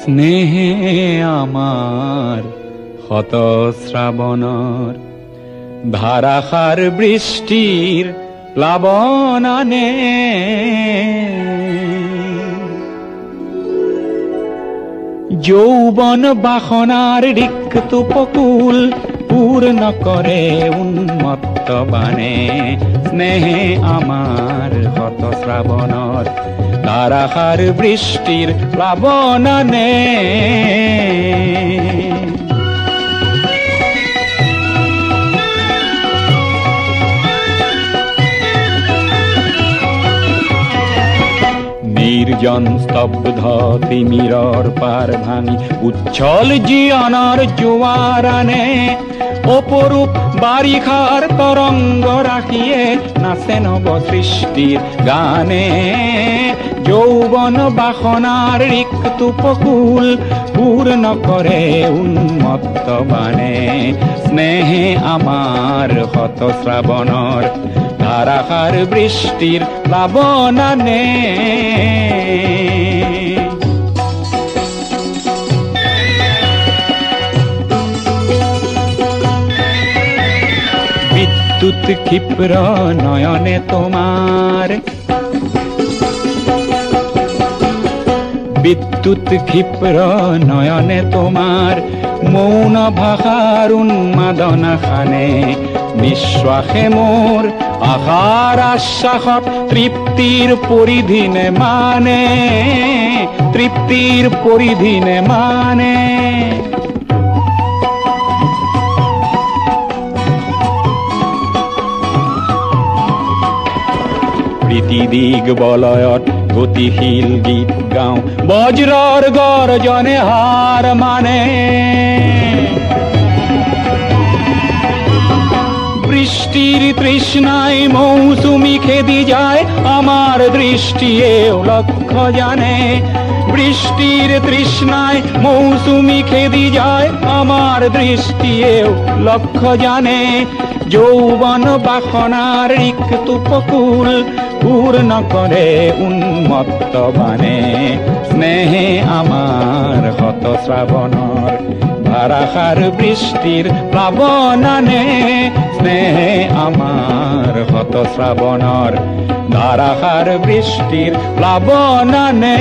স্নেহে আমার হত শ্রাবণর ধারাসার বৃষ্টির প্লাবন আনে যৌবন বাসনার রিক্ত উপকূল পূর্ণ করে উন্মত্ত বানে স্নেহে আমার হত শ্রাবণর ধারাসার বৃষ্টির প্লাবন আনে নির্জন স্তব্ধ তিমিরর পার ভাঙি উচ্ছল জীবনের জোয়ার আনে অপরূপ বারিখার তরঙ্গ রাখিয়ে নাচে নব সৃষ্টির গানে যৌবন বাসনার রিক্ত উপকূল পূর্ণ করে উন্মত্ত বানে স্নেহে আমার হত শ্রাবণর ধারাসার বৃষ্টির প্লাবন আনে বিদ্যুৎ ক্ষিপ্র নয়নে তোমার বিদ্যুৎ ক্ষিপ্র নয়নে তোমার মৌন ভাষার উন্মাদনা খানে নিঃশ্বাসে মোর আশার আশ্বাসত তৃপ্তির পরিধিনে মানে তৃপ্তির পরিধিনে মানে প্রীতি দিগ বলয়ত গতিশীল গীত গাও বজ্রর গর্জনে হার মানে বৃষ্টির তৃষ্ণায় মৌসুমি খেদি যায় আমার দৃষ্টিও লক্ষ্য জানে বৃষ্টির তৃষ্ণায় মৌসুমি খেদি যায় আমার দৃষ্টিও লক্ষ্য জানে যৌবন বাসনার রিক্ত উপকূল পূর্ণ করে উন্মত্ত বানে স্নেহে আমার হত শ্রাবণর ধারাসার বৃষ্টির প্লাবন আনে স্নেহে আমার হত শ্রাবণর ধারাসার বৃষ্টির প্লাবন আনে